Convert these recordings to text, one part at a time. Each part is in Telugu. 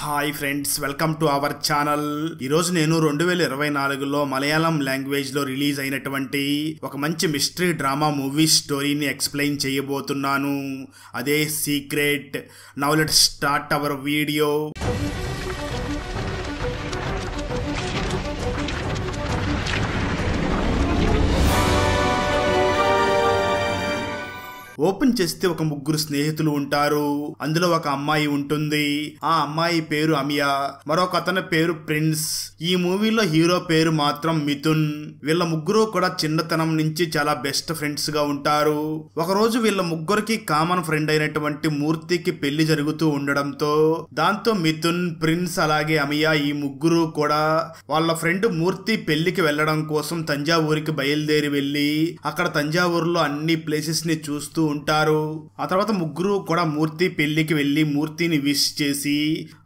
Hi friends, welcome to our channel. ఈరోజు నేను 2024లో మలయాళం లాంగ్వేజ్ లో రిలీజ్ అయినటువంటి ఒక మంచి మిస్టరీ డ్రామా మూవీ స్టోరీని ఎక్స్ప్లెయిన్ చేయబోతున్నాను. అదే secret. Now let's start our video. Open చేస్తే ఒక ముగ్గురు స్నేహితులు ఉంటారు. అందులో ఒక అమ్మాయి ఉంటుంది. ఆ అమ్మాయి పేరు అమియా, మరొక అతని పేరు ప్రిన్స్. ఈ మూవీలో హీరో పేరు మాత్రం మిథున్. వీళ్ళ ముగ్గురు కూడా చిన్నతనం నుంచి చాలా బెస్ట్ ఫ్రెండ్స్ గా ఉంటారు. ఒక రోజు వీళ్ళ ముగ్గురికి కామన్ ఫ్రెండ్ అయినటువంటి మూర్తికి పెళ్లి జరుగుతూ ఉండడంతో దాంతో మిథున్, ప్రిన్స్ అలాగే అమియా ఈ ముగ్గురు కూడా వాళ్ళ ఫ్రెండ్ మూర్తి పెళ్లికి వెళ్లడం కోసం తంజావూరికి బయలుదేరి వెళ్లి అక్కడ తంజావూరులో అన్ని ప్లేసెస్ ని చూస్తూ ఉంటారు. ఆ తర్వాత ముగ్గురు కూడా మూర్తి పెళ్లికి వెళ్లి మూర్తిని విష్ చేసి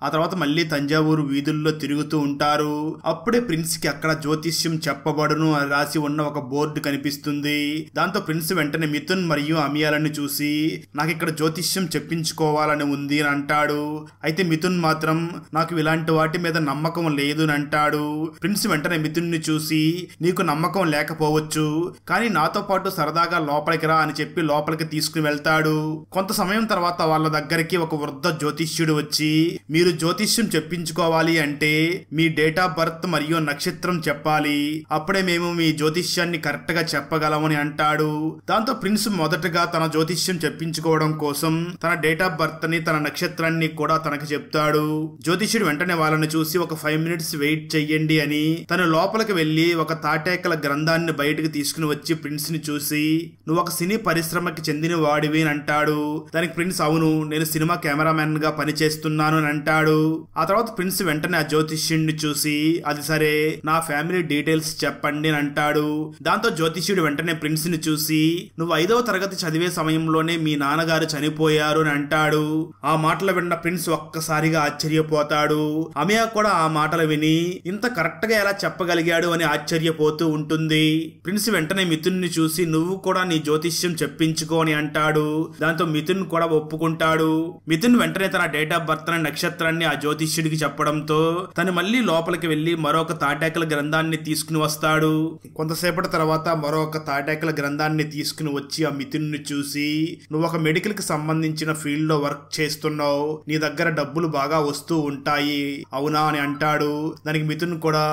ఆ తర్వాత మళ్ళీ తంజావూరు వీధుల్లో తిరుగుతూ ఉంటారు. అప్పుడే ప్రిన్స్ కి అక్కడ జ్యోతిష్యం చెప్పబడును అని రాసి ఉన్న ఒక బోర్డు కనిపిస్తుంది. దాంతో ప్రిన్స్ వెంటనే మిథున్ మరియు అమియాలను చూసి నాకు ఇక్కడ జ్యోతిష్యం చెప్పించుకోవాలని ఉంది అని అంటాడు. అయితే మిథున్ మాత్రం నాకు ఇలాంటి వాటి మీద నమ్మకం లేదు అని అంటాడు. ప్రిన్స్ వెంటనే మిథున్ ని చూసి నీకు నమ్మకం లేకపోవచ్చు, కానీ నాతో పాటు సరదాగా లోపలికి రా అని చెప్పి లోపలికి తీసుకుని వెళ్తాడు. కొంత సమయం తర్వాత వాళ్ళ దగ్గరికి ఒక వృద్ధ జ్యోతిష్యుడు వచ్చి మీరు జ్యోతిష్యం చెప్పించుకోవాలి అంటే మీ డేట్ ఆఫ్ బర్త్ మరియు నక్షత్రం చెప్పాలి, అప్పుడే మేము మీ జ్యోతిష్యాన్ని కరెక్ట్ గా చెప్పగలమని అంటాడు. దాంతో ప్రిన్స్ మొదటగా తన జ్యోతిష్యం చెప్పించుకోవడం కోసం తన డేట్ ఆఫ్ బర్త్ ని తన నక్షత్రాన్ని కూడా తనకు చెప్తాడు. జ్యోతిష్యుడు వెంటనే వాళ్ళని చూసి ఒక 5 minutes వెయిట్ చెయ్యండి అని తను లోపలికి వెళ్లి ఒక తాటేకల గ్రంథాన్ని బయటకు తీసుకుని వచ్చి ప్రిన్స్ ని చూసి నువ్వు ఒక సినీ పరిశ్రమకి చెందిన వాడివి అని అంటాడు. దానికి ప్రిన్స్ అవును, నేను సినిమా కెమెరామెన్ గా పనిచేస్తున్నాను అని అంటాడు. ఆ తర్వాత ప్రిన్స్ వెంటనే ఆ జ్యోతిష్యుడిని చూసి అది సరే నా ఫ్యామిలీ డీటెయిల్స్ చెప్పండి అని అంటాడు. దాంతో జ్యోతిష్యుడు వెంటనే ప్రిన్స్ ని చూసి నువ్వు 5వ తరగతి చదివే సమయంలోనే మీ నాన్నగారు చనిపోయారు అని అంటాడు. ఆ మాటలు విన్న ప్రిన్స్ ఒక్కసారిగా ఆశ్చర్యపోతాడు. అమియా కూడా ఆ మాటలు విని ఇంత కరెక్ట్ గా ఎలా చెప్పగలిగాడు అని ఆశ్చర్యపోతూ ఉంటుంది. ప్రిన్స్ వెంటనే మిథున్ ని చూసి నువ్వు కూడా నీ జ్యోతిష్యం చెప్పించుకో అని అంటాడు. దాంతో మిథున్ కూడా ఒప్పుకుంటాడు. మిథున్ వెంటనే తన డేట్ ఆఫ్ బర్త్ అనే నక్షత్రాన్ని ఆ జ్యోతిష్యుడికి చెప్పడంతో తను మళ్ళీ లోపలికి వెళ్లి మరొక తాటాకుల గ్రంథాన్ని తీసుకుని వస్తాడు. కొంతసేపటి తర్వాత మరొక తాటాకుల గ్రంథాన్ని తీసుకుని వచ్చి ఆ మిథున్ ని చూసి నువ్వు ఒక మెడికల్ కి సంబంధించిన ఫీల్డ్ లో వర్క్ చేస్తున్నావు, నీ దగ్గర డబ్బులు బాగా వస్తూ ఉంటాయి అవునా అని అంటాడు. దానికి మిథున్ కూడా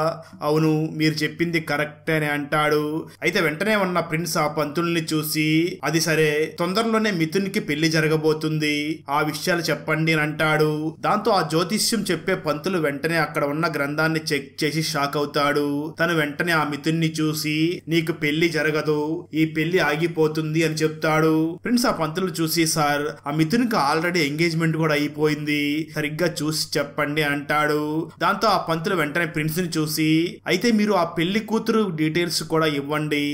అవును మీరు చెప్పింది కరెక్ట్ అని అంటాడు. అయితే వెంటనే ఉన్న ప్రిన్స్ ఆ పంతుల్ని చూసి అది సరే తొందరలోనే మిథున్ కి పెళ్లి జరగబోతుంది, ఆ విషయాలు చెప్పండి అని అంటాడు. దాంతో ఆ జ్యోతిష్యం చెప్పే పంతులు వెంటనే అక్కడ ఉన్న గ్రంథాన్ని చెక్ చేసి షాక్ అవుతాడు. తను వెంటనే ఆ మిథున్ ని చూసి నీకు పెళ్లి జరగదు, ఈ పెళ్లి ఆగిపోతుంది అని చెప్తాడు. ప్రిన్స్ ఆ పంతులు చూసి సార్ ఆ మిథున్ కి ఆల్రెడీ ఎంగేజ్మెంట్ కూడా అయిపోయింది, సరిగ్గా చూసి చెప్పండి అంటాడు. దాంతో ఆ పంతులు వెంటనే ప్రిన్స్ ని చూసి అయితే మీరు ఆ పెళ్లి కూతురు డీటెయిల్స్ కూడా ఇవ్వండి,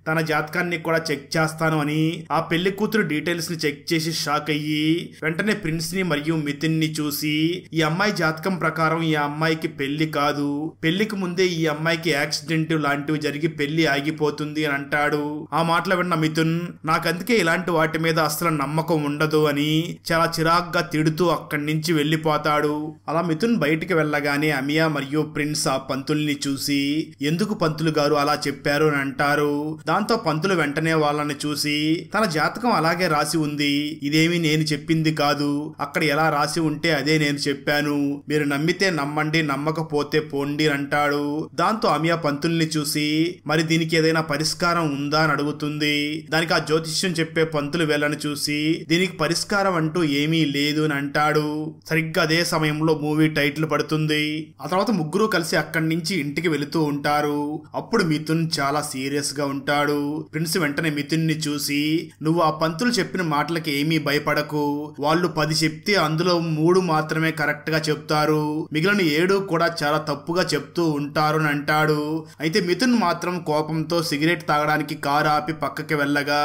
తన జాతకాన్ని కూడా చెక్ చేస్తాను అని ఆ పెళ్లి కూతురు డీటెయిల్స్ ని చెక్ చేసి షాక్ అయ్యి వెంటనే ప్రిన్స్ ని మరియు మిథున్ ని చూసి ఈ అమ్మాయి జాతకం ప్రకారం ఈ అమ్మాయికి పెళ్లి కాదు, పెళ్లికి ముందే ఈ అమ్మాయికి యాక్సిడెంట్ లాంటివి జరిగి పెళ్లి ఆగిపోతుంది అని అంటాడు. ఆ మాటలు విన్న మిథున్ నాకందుకే ఇలాంటి వాటి మీద అసలు నమ్మకం ఉండదు అని చాలా చిరాగ్గా తిడుతూ అక్కడి నుంచి వెళ్లిపోతాడు. అలా మిథున్ బయటికి వెళ్ళగానే అమియా మరియు ప్రిన్స్ ఆ పంతుల్ని చూసి ఎందుకు పంతులు గారు అలా చెప్పారు అని అంటారు. దాంతో పంతులు వెంటనే వాళ్ళని చూసి తన జాతకం అలాగే రాసి ఉంది, ఇదేమి నేను చెప్పింది కాదు, అక్కడ ఎలా రాసి ఉంటే అదే నేను చెప్పాను, మీరు నమ్మితే నమ్మండి నమ్మకపోతే పోండి అంటాడు. దాంతో అమియా పంతుల్ని చూసి మరి దీనికి ఏదైనా పరిష్కారం ఉందా అని అడుగుతుంది. దానికి ఆ జ్యోతిష్యం చెప్పే పంతులు వీళ్ళని చూసి దీనికి పరిష్కారం అంటూ ఏమీ లేదు అని అంటాడు. సరిగ్గా అదే సమయంలో మూవీ టైటిల్ పడుతుంది. ఆ తర్వాత ముగ్గురు కలిసి అక్కడి నుంచి ఇంటికి వెళుతూ ఉంటారు. అప్పుడు మిథున్ చాలా సీరియస్ గా ఉంటాడు. ప్రిన్స్ వెంటనే మిథున్ ని చూసి నువ్వు ఆ పంతులు చెప్పిన మాటలకి ఏమీ భయపడకు, వాళ్ళు 10 చెప్తే అందులో 3 మాత్రమే కరెక్ట్ గా చెప్తారు, మిగిలిన 7 కూడా చాలా తప్పుగా చెప్తూ ఉంటారు అని అంటాడు. అయితే మిథున్ మాత్రం కోపంతో సిగరెట్ తాగడానికి కారు ఆపి పక్కకి వెళ్ళగా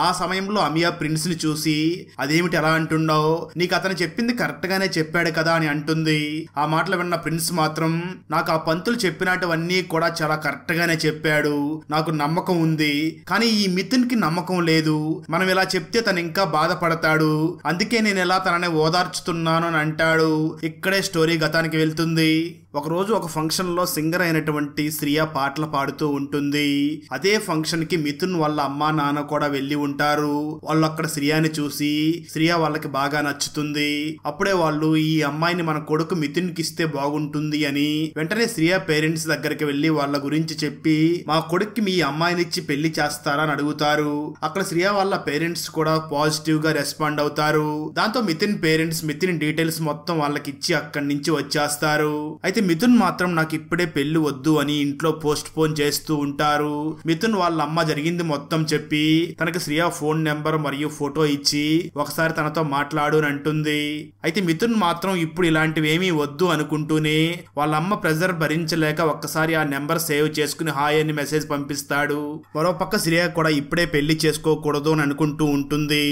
ఆ సమయంలో అమియా ప్రిన్స్ ని చూసి అదేమిటి ఎలా అంటున్నావు, నీకు అతను చెప్పింది కరెక్ట్ గానే చెప్పాడు కదా అని అంటుంది. ఆ మాటలు విన్న ప్రిన్స్ మాత్రం నాకు ఆ పంతులు చెప్పినటువన్నీ కూడా చాలా కరెక్ట్ గానే చెప్పాడు, నాకు నమ్మకం ఉంది, కానీ ఈ మిథున్ కి నమ్మకం లేదు, మనం మనం ఇలా చెప్తే తను ఇంకా బాధపడతాడు, అందుకే నేను ఇలా తనని ఓదార్చుతున్నాను అని అంటాడు. ఇక్కడే స్టోరీ గతానికి వెళ్తుంది. ఒకరోజు ఒక ఫంక్షన్ లో సింగర్ అయినటువంటి శ్రియ పాటలు పాడుతూ ఉంటుంది. అదే ఫంక్షన్ కి మిథున్ వాళ్ళ అమ్మా నాన్న కూడా వెళ్లి ఉంటారు. వాళ్ళు అక్కడ శ్రియని చూసి శ్రియ వాళ్ళకి బాగా నచ్చుతుంది. అప్పుడే వాళ్ళు ఈ అమ్మాయిని మన కొడుకు మిథున్ కి ఇస్తే బాగుంటుంది అని వెంటనే శ్రియ పేరెంట్స్ దగ్గరికి వెళ్లి వాళ్ళ గురించి చెప్పి మా కొడుక్కి మీ అమ్మాయిని ఇచ్చి పెళ్లి చేస్తారా అని అడుగుతారు. అక్కడ శ్రియ వాళ్ళ పేరెంట్స్ కూడా పాజిటివ్ గా రెస్పాండ్ అవుతారు. దాంతో మిథున్ పేరెంట్స్ మిథున్ డీటెయిల్స్ మొత్తం వాళ్ళకి ఇచ్చి అక్కడి నుంచి వచ్చేస్తారు. అయితే మిథున్ మాత్రం నాకు ఇప్పుడే పెళ్లి వద్దు అని ఇంట్లో పోస్ట్ పోన్ చేస్తూ ఉంటారు. మిథున్ వాళ్ళ అమ్మ జరిగింది మొత్తం చెప్పి తనకి శ్రియ ఫోన్ నెంబర్ మరియు ఫోటో ఇచ్చి ఒకసారి తనతో మాట్లాడు అని అంటుంది. అయితే మిథున్ మాత్రం ఇప్పుడు ఇలాంటివి ఏమీ వద్దు అనుకుంటూనే వాళ్ళ అమ్మ ప్రెజర్ భరించలేక ఒక్కసారి ఆ నెంబర్ సేవ్ చేసుకుని హాయ్ అని మెసేజ్ పంపిస్తాడు. మరోపక్క శ్రియ కూడా ఇప్పుడే పెళ్లి చేసుకోకూడదు అని అనుకుంటూ ఉంటుంది.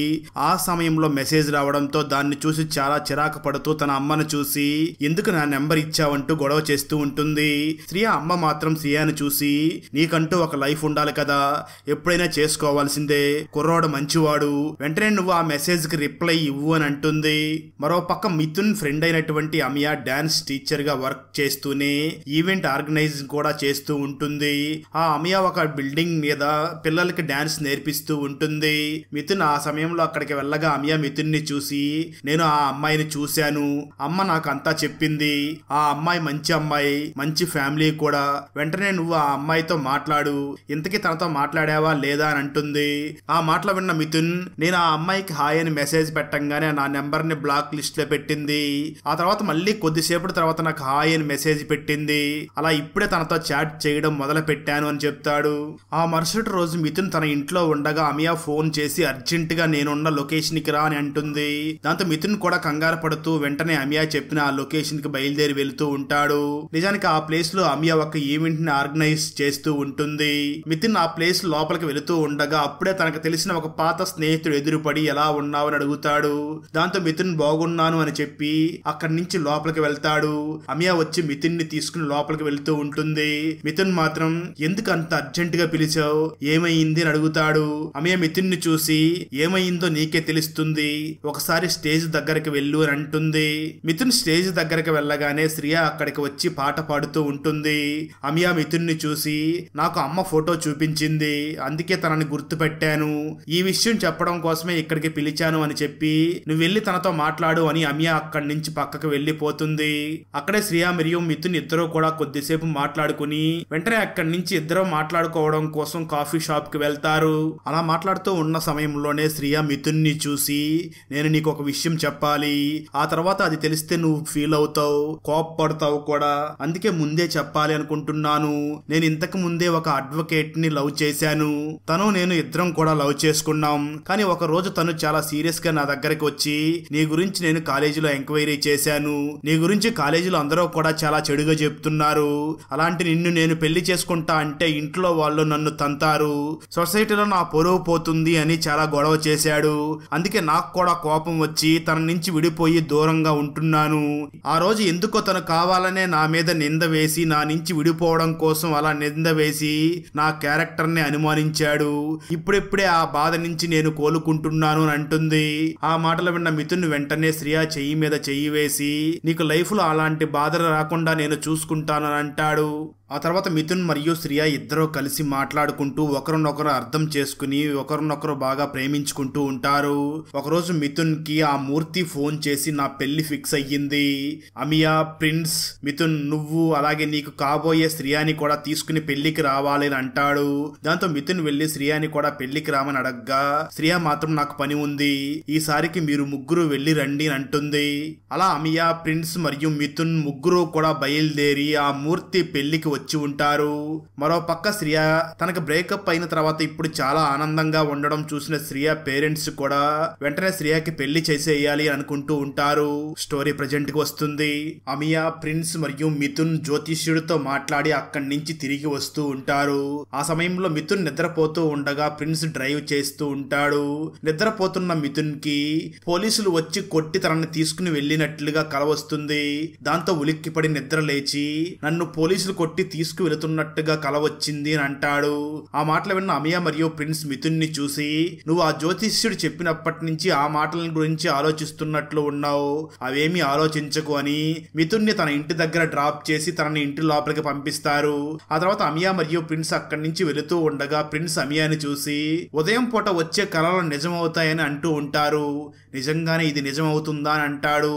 ఆ సమయంలో మెసేజ్ రావడంతో దాన్ని చూసి చాలా చిరాకు పడుతూ తన అమ్మను చూసి ఎందుకు నా నెంబర్ ఇచ్చావంటూ గొడవ చేస్తూ ఉంటుంది. శ్రియ అమ్మ మాత్రం శ్రియని చూసి నీకంటూ ఒక లైఫ్ ఉండాలి కదా, ఎప్పుడైనా చేసుకోవాల్సిందే, కుర్రోడు మంచివాడు, వెంటనే నువ్వు ఆ మెసేజ్ కి రిప్లై ఇవ్వు అని అంటుంది. మరోపక్క మిథున్ ఫ్రెండ్ అయినటువంటి అమియా డాన్స్ టీచర్ గా వర్క్ చేస్తూనే ఈవెంట్ ఆర్గనైజ్ కూడా చేస్తూ ఉంటుంది. ఆ అమియా ఒక బిల్డింగ్ మీద పిల్లలకి డాన్స్ నేర్పిస్తూ ఉంటుంది. మిథున్ ఆ సమయంలో అక్కడికి వెళ్ళగా అమియా మిథున్ ని చూసి నేను ఆ అమ్మాయిని చూశాను, అమ్మ నాకు అంతా చెప్పింది, ఆ అమ్మాయి మంచి అమ్మాయి, మంచి ఫ్యామిలీ కూడా, వెంటనే నువ్వు ఆ అమ్మాయితో మాట్లాడు, ఇంతకీ తనతో మాట్లాడావా లేదా అని అంటుంది. ఆ మాటలు విన్న మిథున్ నేను ఆ అమ్మాయికి హాయ్ అని మెసేజ్ పెట్టంగానే నా నెంబర్ ని బ్లాక్ లిస్ట్ లో పెట్టింది, ఆ తర్వాత మళ్ళీ కొద్దిసేపటి తర్వాత నాకు హాయ్ అని మెసేజ్ పెట్టింది, అలా ఇప్పుడే తనతో చాట్ చేయడం మొదలు పెట్టాను అని చెప్తాడు. ఆ మరుసటి రోజు మిథున్ తన ఇంట్లో ఉండగా అమియా ఫోన్ చేసి అర్జెంట్ గా నేనున్న లొకేషన్ కి రా అని అంటుంది. దాంతో మిథున్ కూడా కంగారు పడుతూ వెంటనే అమియా చెప్పిన ఆ లొకేషన్ కి బయలుదేరి వెళ్తూ ఉంటాడు. నిజానికి ఆ ప్లేస్ లో అమియా ఒక ఈవెంట్ ని ఆర్గనైజ్ చేస్తూ ఉంటుంది. మిథున్ ఆ ప్లేస్ లోపలికి వెళుతూ ఉండగా అప్పుడే తనకు తెలిసిన ఒక పాత స్నేహితుడు ఎదురుపడి ఎలా ఉన్నావు అని అడుగుతాడు. దాంతో మిథున్ బాగున్నాను అని చెప్పి అక్కడి నుంచి లోపలికి వెళ్తాడు. అమియా వచ్చి మిథున్ ని తీసుకుని లోపలికి వెళ్తూ ఉంటుంది. మిథున్ మాత్రం ఎందుకు అంత అర్జెంట్ గా పిలిచావు, ఏమైంది అని అడుగుతాడు. అమియా మిథున్ ని చూసి ఏమైందో నీకే తెలుస్తుంది, ఒకసారి స్టేజ్ దగ్గరికి వెళ్ళు అని అంటుంది. మిథున్ స్టేజ్ దగ్గరికి వెళ్ళగానే శ్రియ అక్కడికి వచ్చి పాట పాడుతూ ఉంటుంది. అమియా మిథున్ ని చూసి నాకు అమ్మ ఫోటో చూపించింది, అందుకే తనని గుర్తుపెట్టాను, ఈ విషయం చెప్పడం కోసమే ఇక్కడికి పిలిచాను అని చెప్పి నువ్వు వెళ్ళి తనతో మాట్లాడు అని అమియా అక్కడి నుంచి పక్కకు వెళ్ళిపోతుంది. అక్కడే శ్రియ మరియు మిథున్ ఇద్దరు కూడా కొద్దిసేపు మాట్లాడుకుని వెంటనే అక్కడి నుంచి ఇద్దరు మాట్లాడుకోవడం కోసం కాఫీ షాప్ కి వెళ్తారు. అలా మాట్లాడుతూ ఉన్న సమయంలోనే శ్రియ మిథున్ ని చూసి నేను నీకు ఒక విషయం చెప్పాలి, ఆ తర్వాత అది తెలిస్తే నువ్వు ఫీల్ అవుతావు, కోపపడతావు కూడా, అందుకే ముందే చెప్పాలి అనుకుంటున్నాను. నేను ఇంతకు ముందే ఒక అడ్వకేట్ ని లవ్ చేశాను, తను నేను ఇద్దరం కూడా లవ్ చేసుకున్నాం. కానీ ఒక రోజు తను చాలా సీరియస్ గా నా దగ్గరికి వచ్చి నీ గురించి నేను కాలేజీలో ఎంక్వైరీ చేశాను, నీ గురించి కాలేజీలో అందరూ కూడా చాలా చెడుగా చెప్తున్నారు, అలాంటి నిన్ను నేను పెళ్లి చేసుకుంటా అంటే ఇంట్లో వాళ్ళు నన్ను తంతారు, సొసైటీలో నా పొరుగు పోతుంది అని చాలా గొడవ చేశాడు. అందుకే నాకు కూడా కోపం వచ్చి తన నుంచి విడిపోయి దూరంగా ఉంటున్నాను. ఆ రోజు ఎందుకో తను కావాలనే నా మీద నింద వేసి నా నుంచి విడిపోవడం కోసం అలా నింద వేసి నా క్యారెక్టర్ ని అనుమానించాడు. ఇప్పుడిప్పుడే ఆ బాధ నుంచి నేను కోలుకుంటున్నాను అని అంటుంది. ఆ మాటలు విన్న మిథున్ వెంటనే శ్రియ చెయ్యి మీద చెయ్యి వేసి నీకు లైఫ్ లో అలాంటి బాధలు రాకుండా నేను చూసుకుంటాను అని అంటాడు. ఆ తర్వాత మిథున్ మరియు శ్రియ ఇద్దరు కలిసి మాట్లాడుకుంటూ ఒకరినొకరు అర్థం చేసుకుని ఒకరినొకరు బాగా ప్రేమించుకుంటూ ఉంటారు. ఒకరోజు మిథున్ కి ఆ మూర్తి ఫోన్ చేసి నా పెళ్లి ఫిక్స్ అయ్యింది, అమియా, ప్రిన్స్, మిథున్ నువ్వు అలాగే నీకు కాబోయే శ్రియాని కూడా తీసుకుని పెళ్లికి రావాలి అని అంటాడు. దాంతో మిథున్ వెళ్లి శ్రియాని కూడా పెళ్లికి రామని అడగ్గా శ్రియ మాత్రం నాకు పని ఉంది, ఈసారికి మీరు ముగ్గురు వెళ్లి రండి అని అంటుంది. అలా అమియా, ప్రిన్స్ మరియు మిథున్ ముగ్గురు కూడా బయలుదేరి ఆ మూర్తి పెళ్లికి వచ్చి ఉంటారు. మరో పక్క శ్రియ తనకు బ్రేకప్ అయిన తర్వాత ఇప్పుడు చాలా ఆనందంగా ఉండడం చూసిన శ్రియ పేరెంట్స్ కూడా వెంటనే శ్రియకి పెళ్లి చేసేయాలి అనుకుంటూ ఉంటారు. స్టోరీ ప్రెజెంట్ కి వస్తుంది. అమియా, ప్రిన్స్ ప్రిన్స్ మరియు మిథున్ జ్యోతిష్యుడితో మాట్లాడి అక్కడి నుంచి తిరిగి వస్తూ ఉంటారు. ఆ సమయంలో మిథున్ నిద్రపోతూ ఉండగా ప్రిన్స్ డ్రైవ్ చేస్తూ ఉంటాడు. నిద్రపోతున్న మిథున్ కి పోలీసులు వచ్చి కొట్టి తనని తీసుకుని వెళ్ళినట్లుగా కల వస్తుంది. దాంతో ఉలిక్కిపడి నిద్ర లేచి నన్ను పోలీసులు కొట్టి తీసుకు వెళుతున్నట్టుగా కల వచ్చింది అని అంటాడు. ఆ మాటలు విన్న అమియా మరియు ప్రిన్స్ మిథున్ ని చూసి, నువ్వు ఆ జ్యోతిష్యుడు చెప్పినప్పటి నుంచి ఆ మాటల గురించి ఆలోచిస్తున్నట్లు ఉన్నావు, అవేమీ ఆలోచించకు అని మిథున్ ని తన ఇంటి దగ్గర డ్రాప్ చేసి తనని ఇంటి లోపలికి పంపిస్తారు. ఆ తర్వాత అమియా మరియు ప్రిన్స్ అక్కడి నుంచి వెళుతూ ఉండగా ప్రిన్స్ అమియాని చూసి ఉదయం పూట వచ్చే కలలు నిజమవుతాయని అంటూ ఉంటారు. నిజంగానే ఇది నిజమవుతుందా అని అంటాడు.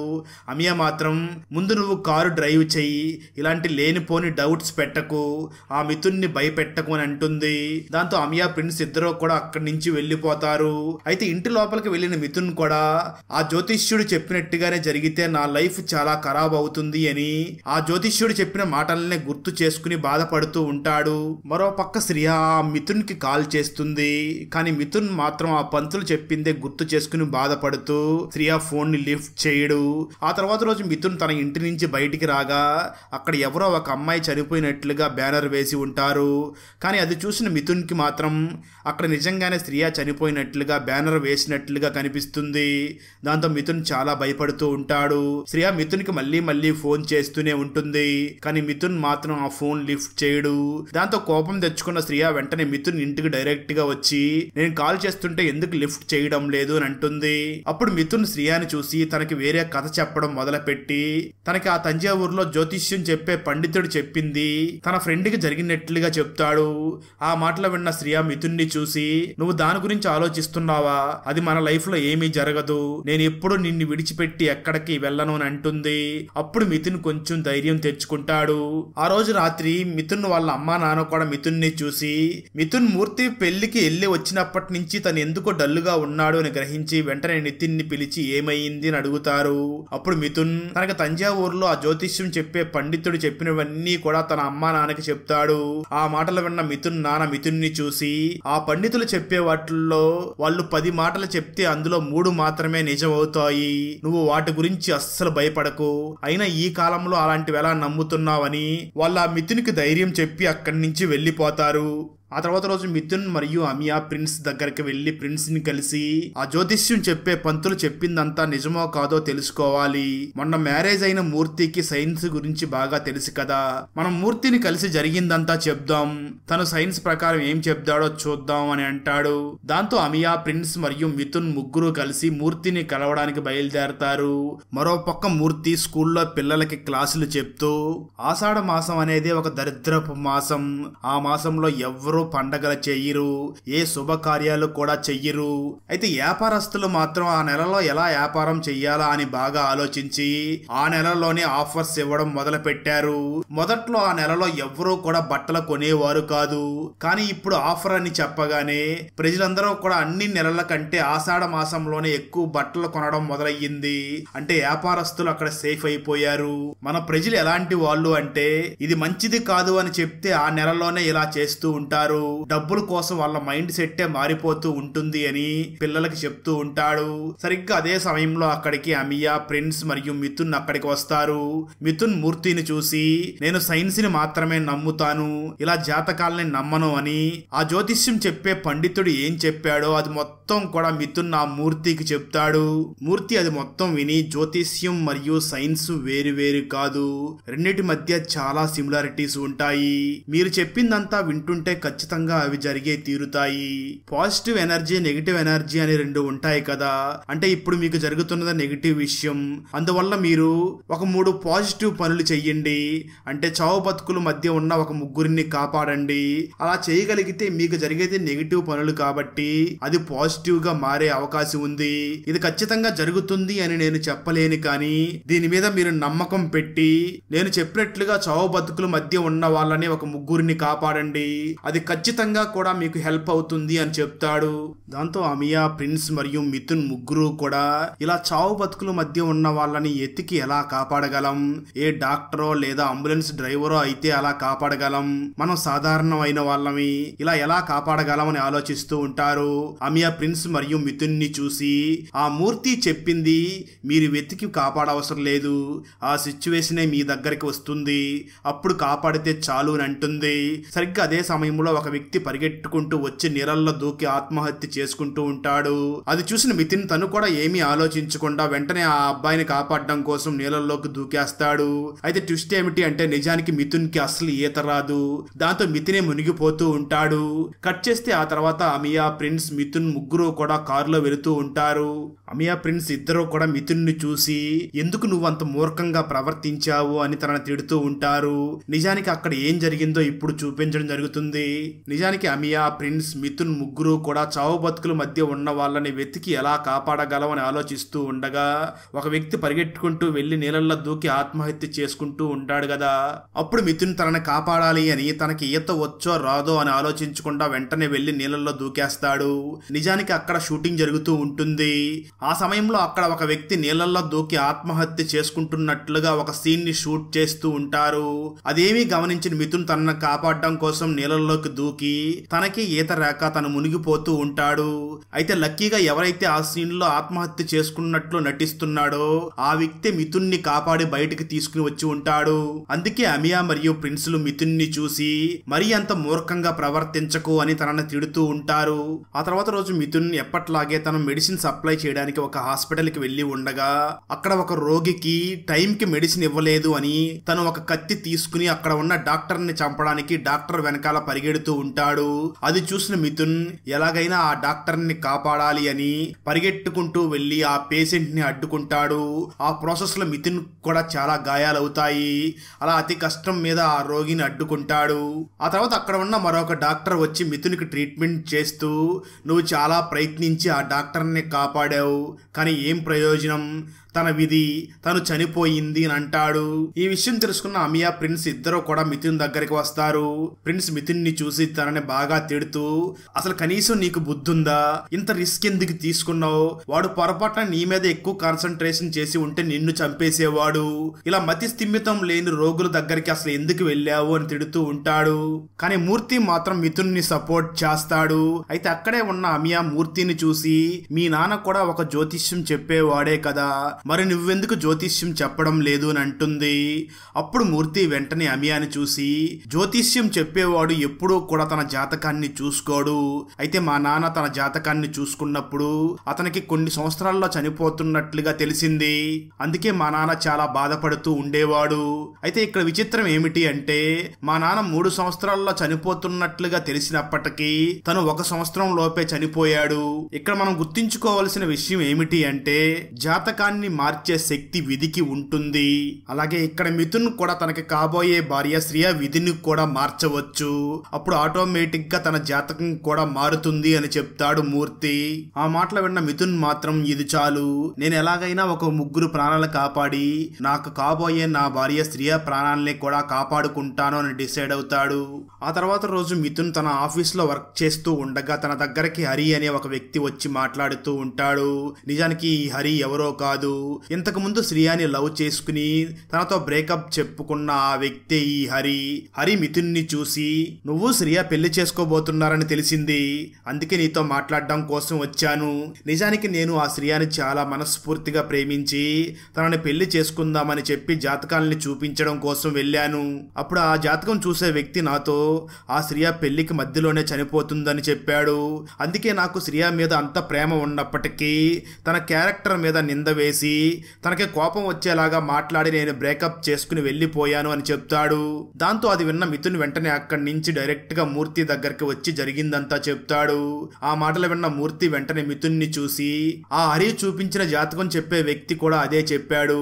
అమియా మాత్రం, ముందు నువ్వు కారు డ్రైవ్ చెయ్యి, ఇలాంటి లేనిపోని డౌట్స్ పెట్టకు, ఆ మిథున్ని భయపెట్టకు అని అంటుంది. దాంతో అమియా ప్రిన్స్ ఇద్దరు కూడా అక్కడి నుంచి వెళ్ళిపోతారు. అయితే ఇంటి లోపలికి వెళ్ళిన మిథున్ కూడా ఆ జ్యోతిష్యుడు చెప్పినట్టుగానే జరిగితే నా లైఫ్ చాలా ఖరాబ్ అవుతుంది అని ఆ జ్యోతిష్యుడు చెప్పిన మాటలనే గుర్తు చేసుకుని బాధపడుతూ ఉంటాడు. మరో పక్క శ్రియ మిథున్ కి కాల్ చేస్తుంది. కానీ మిథున్ మాత్రం ఆ పంతులు చెప్పిందే గుర్తు చేసుకుని బాధపడుతూ శ్రియ ఫోన్ ని లిఫ్ట్ చేయడు. ఆ తర్వాత రోజు మిథున్ తన ఇంటి నుంచి బయటికి రాగా అక్కడ ఎవరో ఒక అమ్మాయి చనిపోయినట్లుగా బ్యానర్ వేసి ఉంటారు. కానీ అది చూసిన మిథున్ కి మాత్రం అక్కడ నిజంగానే శ్రియ చనిపోయినట్లుగా బ్యానర్ వేసినట్లుగా కనిపిస్తుంది. దాంతో మిథున్ చాలా భయపడుతూ ఉంటాడు. శ్రియ మిథున్ కి మళ్ళీ ఫోన్ చేస్తూనే ఉంటుంది. కానీ మిథున్ మాత్రం ఆ ఫోన్ లిఫ్ట్ చేయడు. దాంతో కోపం తెచ్చుకున్న శ్రియ వెంటనే మిథున్ ఇంటికి డైరెక్ట్ గా వచ్చి నేను కాల్ చేస్తుంటే ఎందుకు లిఫ్ట్ చేయడం లేదు అని అంటుంది. అప్పుడు మిథున్ శ్రియాని చూసి తనకి వేరే కథ చెప్పడం మొదలుపెట్టి తనకి ఆ తంజావూరులో జ్యోతిష్యం చెప్పే పండితుడు చెప్పింది తన ఫ్రెండ్ కి జరిగినట్లుగా చెప్తాడు. ఆ మాటలు విన్న శ్రియ మిథున్ ని చూసి, నువ్వు దాని గురించి ఆలోచిస్తున్నావా, అది మన లైఫ్ లో ఏమీ జరగదు, నేను ఎప్పుడు నిన్ను విడిచిపెట్టి ఎక్కడికి వెళ్ళను అని అంటుంది. అప్పుడు మిథున్ కొంచెం ధైర్యం తెచ్చుకుంటాడు. ఆ రోజు రాత్రి మిథున్ వాళ్ళ అమ్మా నాన్న కూడా మిథున్ ని చూసి మిథున్ మూర్తి పెళ్లికి వెళ్ళి వచ్చినప్పటి నుంచి తను ఎందుకో డల్లుగా ఉన్నాడు అని గ్రహించి వెంటనే నితిన్ ని పిలిచి ఏమైంది అని అడుగుతారు. అప్పుడు మిథున్ తనకు తంజావూరులో ఆ జ్యోతిష్యం చెప్పే పండితుడు చెప్పినవన్నీ కూడా తన అమ్మా నాన్నకి చెప్తాడు. ఆ మాటలు విన్న మిథున్ నాన్న మిథున్ ని చూసి, ఆ పండితులు చెప్పే వాటిల్లో వాళ్ళు 10 మాటలు చెప్తే అందులో 3 మాత్రమే నిజం అవుతాయి, నువ్వు వాటి గురించి అస్సలు భయపడకు, అయినా ఈ కాలంలో అలాంటివి ఎలా నమ్ముతున్నావని వాళ్ళ ఆ మిథున్కి ధైర్యం చెప్పి అక్కడి నుంచి వెళ్ళిపోతారు. ఆ తర్వాత రోజు మిథున్ మరియు అమియా ప్రిన్స్ దగ్గరికి వెళ్లి ప్రిన్స్ ని కలిసి ఆ జ్యోతిష్యం చెప్పే పంతులు చెప్పిందంతా నిజమో కాదో తెలుసుకోవాలి, మొన్న మ్యారేజ్ అయిన మూర్తికి సైన్స్ గురించి బాగా తెలుసు కదా, మనం మూర్తిని కలిసి జరిగిందంతా చెప్దాం, తను సైన్స్ ప్రకారం ఏం చెప్తాడో చూద్దాం అని అంటాడు. దాంతో అమియా ప్రిన్స్ మరియు మిథున్ ముగ్గురు కలిసి మూర్తిని కలవడానికి బయలుదేరతారు. మరో పక్క మూర్తి స్కూల్లో పిల్లలకి క్లాసులు చెప్తూ ఆషాఢ మాసం అనేది ఒక దరిద్రపు మాసం, ఆ మాసంలో ఎవ్వరూ పండగలు చెయ్యరు, ఏ శుభకార్యాలు కూడా చెయ్యరు, అయితే వ్యాపారస్తులు మాత్రం ఆ నెలలో ఎలా వ్యాపారం చెయ్యాలా అని బాగా ఆలోచించి ఆ నెలలోనే ఆఫర్స్ ఇవ్వడం మొదలు పెట్టారు. మొదట్లో ఆ నెలలో ఎవ్వరూ కూడా బట్టలు కొనేవారు కాదు, కానీ ఇప్పుడు ఆఫర్ అని చెప్పగానే ప్రజలందరూ కూడా అన్ని నెలల కంటే ఆషాఢ మాసంలోనే ఎక్కువ బట్టలు కొనడం మొదలయ్యింది. అంటే వ్యాపారస్తులు అక్కడ సేఫ్ అయిపోయారు. మన ప్రజలు ఎలాంటి వాళ్ళు అంటే ఇది మంచిది కాదు అని చెప్తే ఆ నెలలోనే ఇలా చేస్తూ ఉంటారు, డబ్బుల కోసం వాళ్ళ మైండ్ సెట్టే మారిపోతూ ఉంటుంది అని పిల్లలకి చెప్తూ ఉంటాడు. సరిగ్గా అదే సమయంలో అక్కడికి అమియా ప్రిన్స్ మరియు మిథున్ అక్కడికి వస్తారు. మిథున్ మూర్తిని చూసి నేను సైన్స్ ని మాత్రమే నమ్ముతాను, ఇలా జాతకాలని నమ్మను అని ఆ జ్యోతిష్యం చెప్పే పండితుడు ఏం చెప్పాడో అది మొత్తం కూడా మిథున్ ఆ మూర్తికి చెప్తాడు. మూర్తి అది మొత్తం విని జ్యోతిష్యం మరియు సైన్స్ వేరు కాదు, రెండిటి మధ్య చాలా సిమిలారిటీస్ ఉంటాయి, మీరు చెప్పిందంతా వింటుంటే ఖచ్చితంగా అవి జరిగే తీరుతాయి, పాజిటివ్ ఎనర్జీ నెగిటివ్ ఎనర్జీ అని 2 ఉంటాయి కదా, అంటే ఇప్పుడు మీకు జరుగుతున్నది నెగిటివ్ విషయం, అందువల్ల మీరు ఒక 3 పాజిటివ్ పనులు చెయ్యండి, అంటే చావు బతుకుల మధ్య ఉన్న ఒక ముగ్గురిని కాపాడండి, అలా చేయగలిగితే మీకు జరిగేది నెగిటివ్ పనులు కాబట్టి అది పాజిటివ్ గా మారే అవకాశం ఉంది, ఇది ఖచ్చితంగా జరుగుతుంది అని నేను చెప్పలేను, కానీ దీని మీద మీరు నమ్మకం పెట్టి నేను చెప్పినట్లుగా చావు బతుకుల మధ్య ఉన్న వాళ్ళని ఒక ముగ్గురిని కాపాడండి, అది ఖచ్చితంగా కూడా మీకు హెల్ప్ అవుతుంది అని చెప్తాడు. దాంతో అమియా, ప్రిన్స్ మరియు మిథున్ ముగ్గురు కూడా ఇలా చావు బతుకుల మధ్య ఉన్న వాళ్ళని ఎత్తికి ఎలా కాపాడగలం, ఏ డాక్టరో లేదా అంబులెన్స్ డ్రైవరో అయితే అలా కాపాడగలం, మనం సాధారణమైన వాళ్ళని ఇలా ఎలా కాపాడగలం అని ఆలోచిస్తూ ఉంటారు. అమియా ప్రిన్స్ మరియు మిథున్ ని చూసి, ఆ మూర్తి చెప్పింది మీరు వెతికి కాపాడవసరం లేదు, ఆ సిచ్యువేషనే మీ దగ్గరికి వస్తుంది, అప్పుడు కాపాడితే చాలు అని అంటుంది. సరిగ్గా అదే సమయంలో ఒక వ్యక్తి పరిగెట్టుకుంటూ వచ్చి నీళ్ళల్లో దూకి ఆత్మహత్య చేసుకుంటూ ఉంటాడు. అది చూసిన మిథున్ తను కూడా ఏమీ ఆలోచించకుండా వెంటనే ఆ అబ్బాయిని కాపాడడం కోసం నీళ్ళల్లోకి దూకేస్తాడు. అయితే ట్విస్ట్ ఏమిటి అంటే నిజానికి మిథున్ కి అసలు ఈత రాదు. దాంతో మిథునే మునిగిపోతూ ఉంటాడు. కట్ చేస్తే ఆ తర్వాత అమియా, ప్రిన్స్, మిథున్ ముగ్గురు కూడా కారులో వెళుతూ ఉంటారు. అమియా, ప్రిన్స్ ఇద్దరు కూడా మిథున్ ని చూసి ఎందుకు నువ్వు అంత మూర్ఖంగా ప్రవర్తించావు అని తనని తిడుతూ ఉంటారు. నిజానికి అక్కడ ఏం జరిగిందో ఇప్పుడు చూపించడం జరుగుతుంది. నిజానికి అమియా, ప్రిన్స్, మిథున్ ముగ్గురు కూడా చావు బతుకుల మధ్య ఉన్న వాళ్ళని వెతికి ఎలా కాపాడగలమని ఆలోచిస్తూ ఉండగా ఒక వ్యక్తి పరిగెట్టుకుంటూ వెళ్లి నీళ్ళల్లో దూకి ఆత్మహత్య చేసుకుంటూ ఉంటాడు కదా. అప్పుడు మిథున్ తనని కాపాడాలి అని తనకి ఈత వచ్చో రాదో అని ఆలోచించకుండా వెంటనే వెళ్లి నీళ్ళల్లో దూకేస్తాడు. నిజానికి అక్కడ షూటింగ్ జరుగుతూ ఉంటుంది. ఆ సమయంలో అక్కడ ఒక వ్యక్తి నీళ్ళల్లో దూకి ఆత్మహత్య చేసుకుంటున్నట్లుగా ఒక సీన్ ని షూట్ చేస్తూ ఉంటారు. అదేమీ గమనించిన మిథున్ తనను కాపాడడం కోసం నీళ్ళల్లోకి దూకి తనకి ఈత రాక తను మునిగిపోతూ ఉంటాడు. అయితే లక్కీగా ఎవరైతే ఆ సీన్ లో ఆత్మహత్య చేసుకున్నట్లు నటిస్తున్నాడో ఆ వ్యక్తి మిథున్ ని కాపాడి బయటికి తీసుకుని వచ్చి ఉంటాడు. అందుకే అమియా మరియు ప్రిన్సులు మిథున్ ని చూసి మరీ అంత మూర్ఖంగా ప్రవర్తించకు అని తనని తిడుతూ ఉంటారు. ఆ తర్వాత రోజు మిథున్ ఎప్పట్లాగే తన మెడిసిన్ సప్లై చేయడానికి ఒక హాస్పిటల్ కి వెళ్లి ఉండగా అక్కడ ఒక రోగికి టైం కి మెడిసిన్ ఇవ్వలేదు అని తను ఒక కత్తి తీసుకుని అక్కడ ఉన్న డాక్టర్ ని చంపడానికి డాక్టర్ వెనకాల పరిగెడుతూ ఉంటాడు. అది చూసిన మిథున్ ఎలాగైనా ఆ డాక్టర్ ని కాపాడాలి అని పరిగెట్టుకుంటూ వెళ్లి ఆ పేషెంట్ ని అడ్డుకుంటాడు. ఆ ప్రాసెస్ లో మిథున్ కూడా చాలా గాయాలవుతాయి. అలా అతి కష్టం మీద ఆ రోగిని అడ్డుకుంటాడు. ఆ తర్వాత అక్కడ ఉన్న మరొక డాక్టర్ వచ్చి మిథున్ కి ట్రీట్మెంట్ చేస్తూ నువ్వు చాలా ప్రయత్నించి ఆ డాక్టర్ ని కాపాడావు, కానీ ఏం ప్రయోజనం, తన విధి, తను చనిపోయింది అని అంటాడు. ఈ విషయం తెలుసుకున్న అమియా, ప్రిన్స్ ఇద్దరు కూడా మిథున్ దగ్గరికి వస్తారు. ప్రిన్స్ మిథున్ ని చూసి తనని బాగా తిడుతూ అసలు కనీసం నీకు బుద్ధుందా, ఇంత రిస్క్ ఎందుకు తీసుకున్నావు, వాడు పొరపాటున నీ మీద ఎక్కువ కాన్సన్ట్రేషన్ చేసి ఉంటే నిన్ను చంపేసేవాడు, ఇలా మతి స్థిమితం లేని రోగుల దగ్గరికి అసలు ఎందుకు వెళ్ళావు అని తిడుతూ ఉంటాడు. కానీ మూర్తి మాత్రం మిథున్ ని సపోర్ట్ చేస్తాడు. అయితే అక్కడే ఉన్న అమియా మూర్తిని చూసి మీ నాన్న కూడా ఒక జ్యోతిష్యం చెప్పేవాడే కదా, మరి నువ్వెందుకు జ్యోతిష్యం చెప్పడం లేదు అని అంటుంది. అప్పుడు మూర్తి వెంటనే అమియాని చూసి జ్యోతిష్యం చెప్పేవాడు ఎప్పుడూ కూడా తన జాతకాన్ని చూసుకోడు, అయితే మా నాన్న తన జాతకాన్ని చూసుకున్నప్పుడు అతనికి కొన్ని సంవత్సరాల్లో చనిపోతున్నట్లుగా తెలిసింది, అందుకే మా నాన్న చాలా బాధపడుతూ ఉండేవాడు. అయితే ఇక్కడ విచిత్రం ఏమిటి అంటే మా నాన్న 3 సంవత్సరాల్లో చనిపోతున్నట్లుగా తెలిసినప్పటికీ తను 1 సంవత్సరం లోపే చనిపోయాడు. ఇక్కడ మనం గుర్తించుకోవాల్సిన విషయం ఏమిటి అంటే జాతకాన్ని మార్చే శక్తి విధికి ఉంటుంది. అలాగే ఇక్కడ మిథున్ కూడా తనకి కాబోయే భార్య శ్రియ విధిని కూడా మార్చవచ్చు, అప్పుడు ఆటోమేటిక్ గా తన జాతకం కూడా మారుతుంది అని చెప్తాడు మూర్తి. ఆ మాటలు విన్న మిథున్ మాత్రం ఇది చాలు, నేను ఎలాగైనా ఒక 3 ప్రాణాలు కాపాడి నాకు కాబోయే నా భార్య శ్రియ ప్రాణాలని కూడా కాపాడుకుంటాను అని డిసైడ్ అవుతాడు. ఆ తర్వాత రోజు మిథున్ తన ఆఫీస్ లో వర్క్ చేస్తూ ఉండగా తన దగ్గరికి హరి అనే ఒక వ్యక్తి వచ్చి మాట్లాడుతూ ఉంటాడు. నిజానికి ఈ హరి ఎవరో కాదు, ఇంతకు ముందు శ్రియాని లవ్ చేసుకుని తనతో బ్రేకప్ చెప్పుకున్న ఆ వ్యక్తి ఈ హరి. హరి మిథున్ ని చూసి నువ్వు శ్రియ పెళ్లి చేసుకోబోతున్నారని తెలిసింది, అందుకే నీతో మాట్లాడడం కోసం వచ్చాను. నిజానికి నేను ఆ శ్రియాని చాలా మనస్ఫూర్తిగా ప్రేమించి తనని పెళ్లి చేసుకుందామని చెప్పి జాతకాలని చూపించడం కోసం వెళ్ళాను. అప్పుడు ఆ జాతకం చూసే వ్యక్తి నాతో ఆ శ్రియ పెళ్లికి మధ్యలోనే చనిపోతుందని చెప్పాడు. అందుకే నాకు శ్రియ మీద అంత ప్రేమ ఉన్నప్పటికీ తన క్యారెక్టర్ మీద నింద వేసి తనకి కోపం వచ్చేలాగా మాట్లాడి నేను బ్రేకప్ చేసుకుని వెళ్ళిపోయాను అని చెప్తాడు. దాంతో అది విన్న మిథున్ వెంటనే అక్కడి నుంచి డైరెక్ట్ గా మూర్తి దగ్గరికి వచ్చి జరిగిందంతా చెప్తాడు. ఆ మాటలు విన్న మూర్తి వెంటనే మిథున్ ని చూసి ఆ హరి చూపించిన జాతకం చెప్పే వ్యక్తి కూడా అదే చెప్పాడు,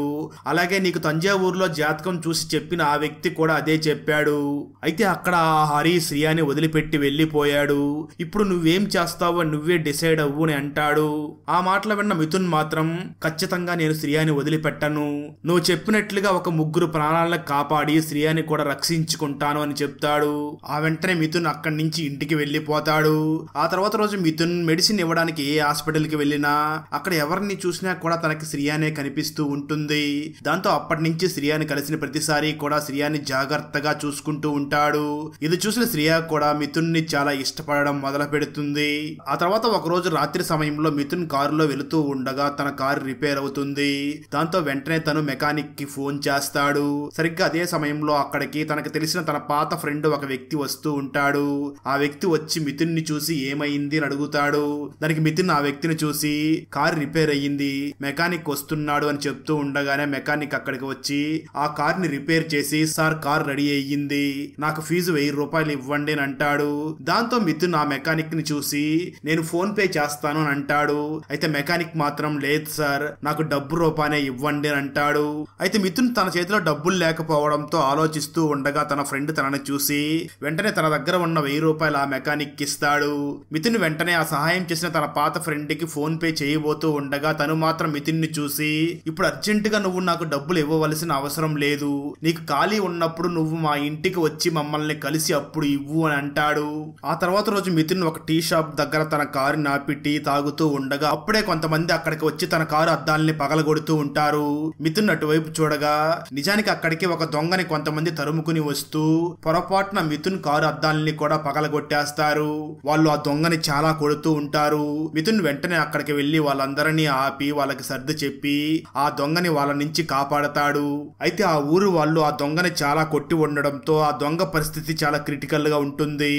అలాగే నీకు తంజావూరులో జాతకం చూసి చెప్పిన ఆ వ్యక్తి కూడా అదే చెప్పాడు, అయితే అక్కడ ఆ హరి శ్రియాని వదిలిపెట్టి వెళ్ళిపోయాడు, ఇప్పుడు నువ్వేం చేస్తావో నువ్వే డిసైడ్ అవ్వు అని అంటాడు. ఆ మాటలు విన్న మిథున్ మాత్రం ఖచ్చితంగా నేను శ్రియాని వదిలిపెట్టను. నువ్వు చెప్పినట్లుగా ఒక ముగ్గురు ప్రాణాలను కాపాడి శ్రియాని కూడా రక్షించుకుంటాను అని చెప్తాడు. ఆ వెంటనే మిథున్ అక్కడి నుంచి ఇంటికి వెళ్లిపోతాడు. ఆ తర్వాత రోజు మిథున్ మెడిసిన్ ఇవ్వడానికి ఏ హాస్పిటల్ కి వెళ్ళినా అక్కడ ఎవరిని చూసినా కూడా తనకి శ్రియానే కనిపిస్తూ ఉంటుంది. దాంతో అప్పటి నుంచి శ్రియాని కలిసిన ప్రతిసారి కూడా శ్రియాని జాగ్రత్తగా చూసుకుంటూ ఉంటాడు. ఇది చూసిన శ్రియా కూడా మిథున్ ని చాలా ఇష్టపడడం మొదలు పెడుతుంది. ఆ తర్వాత ఒక రోజు రాత్రి సమయంలో మిథున్ కారులో వెళుతూ ఉండగా తన కారు రిపేర్ అవుతుంది. దాంతో వెంటనే తను మెకానిక్ కి ఫోన్ చేస్తాడు. సరిగ్గా అదే సమయంలో అక్కడికి తనకు తెలిసిన తన పాత ఫ్రెండ్ ఒక వ్యక్తి వస్తూ ఉంటాడు. ఆ వ్యక్తి వచ్చి మిథున్ ని చూసి ఏమైంది అని అడుగుతాడు. దానికి మిథున్ ఆ వ్యక్తిని చూసి కారు రిపేర్ అయ్యింది, మెకానిక్ వస్తున్నాడు అని చెప్తూ ఉండగానే మెకానిక్ అక్కడికి వచ్చి ఆ కార్ ని రిపేర్ చేసి, సార్ కార్ రెడీ అయ్యింది, నాకు ఫీజు 1000 రూపాయలు ఇవ్వండి అని అంటాడు. దాంతో మిథున్ ఆ మెకానిక్ ని చూసి నేను ఫోన్ పే చేస్తాను అని అంటాడు. అయితే మెకానిక్ మాత్రం లేదు సార్, నాకు డబ్బు రూపాయనే ఇవ్వండి అని అంటాడు. అయితే మిథున్ తన చేతిలో డబ్బులు లేకపోవడంతో ఆలోచిస్తూ ఉండగా తన ఫ్రెండ్ తనని చూసి వెంటనే తన దగ్గర ఉన్న 1000 రూపాయలు ఆ మెకానిక్ ఇస్తాడు. మిథున్ వెంటనే ఆ సహాయం చేసిన తన పాత ఫ్రెండ్ కి ఫోన్ పే చేయబోతూ ఉండగా తను మాత్రం మిథున్ ని చూసి ఇప్పుడు అర్జెంట్ గా నువ్వు నాకు డబ్బులు ఇవ్వవలసిన అవసరం లేదు, నీకు ఖాళీ ఉన్నప్పుడు నువ్వు మా ఇంటికి వచ్చి మమ్మల్ని కలిసి అప్పుడు ఇవ్వు అని అంటాడు. ఆ తర్వాత రోజు మిథున్ ఒక టీ షాప్ దగ్గర తన కారు నాపి టీ తాగుతూ ఉండగా అప్పుడే కొంతమంది అక్కడికి వచ్చి తన కారు అద్దాలని పగలగొడుతూ ఉంటారు. మిథున్ అటువైపు చూడగా నిజానికి అక్కడికి ఒక దొంగని కొంతమంది తరుముకుని వస్తూ పొరపాటున మిథున్ కారు అద్దాలని కూడా పగలగొట్టేస్తారు. వాళ్ళు ఆ దొంగని చాలా కొడుతూ ఉంటారు. మిథున్ వెంటనే అక్కడికి వెళ్లి వాళ్ళందరినీ ఆపి వాళ్ళకి సర్ది చెప్పి ఆ దొంగని వాళ్ళ నుంచి కాపాడతాడు. అయితే ఆ ఊరు వాళ్ళు ఆ దొంగని చాలా కొట్టి ఉండడంతో ఆ దొంగ పరిస్థితి చాలా క్రిటికల్ గా ఉంటుంది.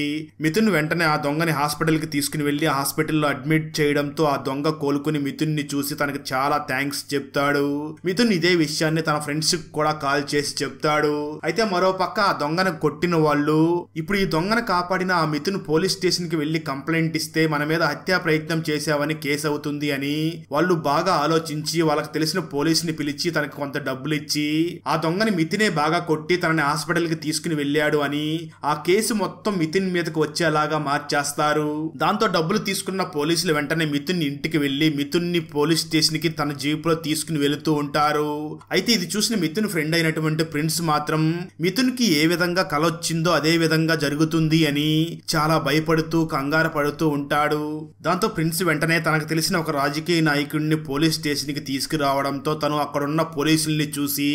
మిథున్ వెంటనే ఆ దొంగని హాస్పిటల్ కి తీసుకుని వెళ్లి హాస్పిటల్లో అడ్మిట్ చేయడంతో ఆ దొంగ కోలుకుని మిథున్ ని చూసి తనకి చాలా థ్యాంక్స్ చెప్తాడు. మిథున్ ఇదే విషయాన్ని తన ఫ్రెండ్స్ కి కూడా కాల్ చేసి చెప్తాడు. అయితే మరో పక్క ఆ దొంగను కొట్టిన వాళ్ళు ఇప్పుడు ఈ దొంగను కాపాడిన ఆ మిథున్ పోలీస్ స్టేషన్ కి వెళ్లి కంప్లైంట్ ఇస్తే మన మీద హత్యా ప్రయత్నం చేశావని కేసు అవుతుంది అని వాళ్ళు బాగా ఆలోచించి వాళ్ళకి తెలిసిన పోలీసుని పిలిచి తనకి కొంత డబ్బులు ఇచ్చి ఆ దొంగని మిథునే బాగా కొట్టి తనని హాస్పిటల్ కి తీసుకుని వెళ్ళాడు అని ఆ కేసు మొత్తం మిథున్ మీదకి వచ్చేలాగా మార్చేస్తారు. దాంతో డబ్బులు తీసుకున్న పోలీసులు వెంటనే మిథున్ ఇంటికి వెళ్లి మిథున్ ని పోలీస్ స్టేషన్ కి తన జీప్ లో తీసుకుని వెళుతూ ఉంటారు. అయితే ఇది చూసిన మిథున్ ఫ్రెండ్ అయినటువంటి ప్రిన్స్ మాత్రం మిథున్ కి ఏ విధంగా కల వచ్చిందో అదే విధంగా జరుగుతుంది అని చాలా భయపడుతూ కంగారు పడుతూ ఉంటాడు. దాంతో ప్రిన్స్ వెంటనే తనకు తెలిసిన ఒక రాజకీయ నాయకుడిని పోలీస్ స్టేషన్ కి తీసుకురావడంతో తను అక్కడున్న పోలీసుల్ని చూసి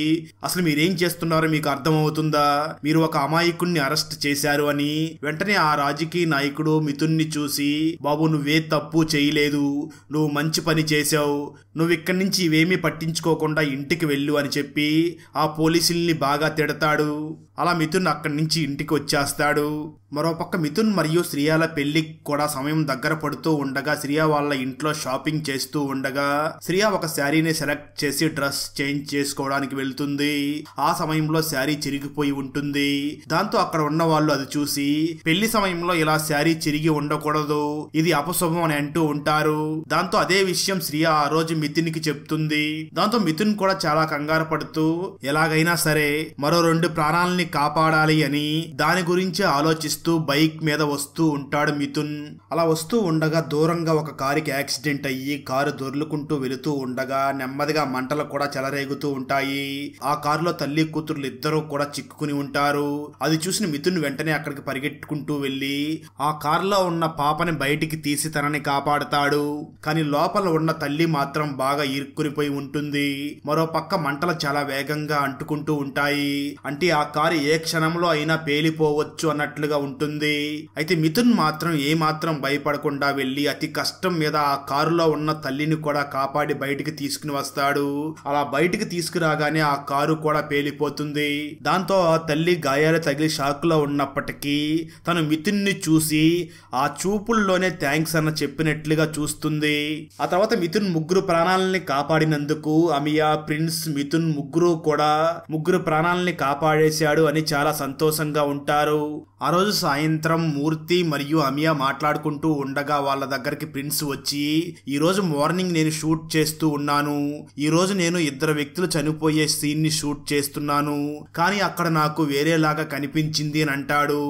అసలు మీరేం చేస్తున్నారో మీకు అర్థమవుతుందా, మీరు ఒక అమాయకుడిని అరెస్ట్ చేశారు అని వెంటనే ఆ రాజకీయ నాయకుడు మిథున్ ని చూసి బాబు నువ్వే తప్పు చేయలేదు, నువ్వు మంచి పని చేశావు, నువ్వు ఇక్కడి నుంచి ఇవేమీ పట్టించుకోకుండా ఇంటికి వెళ్ళు అని చెప్పి ఆ పోలీసుల్ని బాగా తిడతాడు. అలా మిథున్ అక్కడి నుంచి ఇంటికి వచ్చేస్తాడు. మరోపక్క మిథున్ మరియు శ్రియాల పెళ్లికి కూడా సమయం దగ్గర పడుతూ ఉండగా శ్రియా వాళ్ళ ఇంట్లో షాపింగ్ చేస్తూ ఉండగా శ్రియా ఒక శారీని సెలెక్ట్ చేసి డ్రెస్ చేంజ్ చేసుకోవడానికి వెళ్తుంది. ఆ సమయంలో శారీ చిరిగిపోయి ఉంటుంది. దాంతో అక్కడ ఉన్న వాళ్ళు అది చూసి పెళ్లి సమయంలో ఇలా శారీ చిరిగి ఉండకూడదు, ఇది అపశుభం అని అంటూ ఉంటారు. దాంతో అదే విషయం శ్రియా ఆ రోజు మిథున్ కి చెప్తుంది. దాంతో మిథున్ కూడా చాలా కంగారు పడుతూ ఎలాగైనా సరే మరో 2 ప్రాణాలని కాపాడాలి అని దాని గురించి ఆలోచిస్తూ బైక్ మీద వస్తూ ఉంటాడు మిథున్. అలా వస్తూ ఉండగా దూరంగా ఒక కారుకి యాక్సిడెంట్ అయ్యి కారు దొర్లుకుంటూ వెళుతూ ఉండగా నెమ్మదిగా మంటలు కూడా చెలరేగుతూ ఉంటాయి. ఆ కారులో తల్లి కూతుర్లు ఇద్దరూ కూడా చిక్కుకుని ఉంటారు. అది చూసిన మిథున్ వెంటనే అక్కడికి పరిగెట్టుకుంటూ వెళ్లి ఆ కారులో ఉన్న పాపని బయటికి తీసి తనని కాపాడతాడు. కానీ లోపల ఉన్న తల్లి మాత్రం బాగా ఇరుక్కునిపోయి ఉంటుంది. మరో పక్క మంటలు చాలా వేగంగా అంటుకుంటూ ఉంటాయి. అంటే ఆ కారు ఏ క్షణంలో అయినా పేలిపోవచ్చు అన్నట్లుగా ఉంటుంది. అయితే మిథున్ మాత్రం ఏ మాత్రం భయపడకుండా వెళ్లి అతి కష్టం మీద ఆ కారులో ఉన్న తల్లిని కూడా కాపాడి బయటికి తీసుకుని వస్తాడు. అలా బయటికి తీసుకురాగానే ఆ కారు కూడా పేలిపోతుంది. దాంతో ఆ తల్లి గాయాలు తగిలి షాక్ లో ఉన్నప్పటికీ తను మిథున్ ని చూసి ఆ చూపుల్లోనే థ్యాంక్స్ అన్న చెప్పినట్లుగా చూస్తుంది. ఆ తర్వాత మిథున్ 3 ప్రాణాలని కాపాడినందుకు అమియా, ప్రిన్స్, మిథున్ ముగ్గురు ప్రాణాలని కాపాడేశాడు అని చాలా సంతోషంగా ఉంటారు. ఆ రోజు సాయంత్రం మూర్తి మరియు అమియా మాట్లాడుకుంటూ ఉండగా వాళ్ళ దగ్గరికి ప్రిన్స్ వచ్చి, ఈ రోజు మార్నింగ్ నేను షూట్ చేస్తూ ఉన్నాను, ఈ రోజు నేను ఇద్దరు వ్యక్తులు చనిపోయే సీన్ ని షూట్ చేస్తున్నాను, కానీ అక్కడ నాకు వేరేలాగా కనిపించింది అని అంటాడు.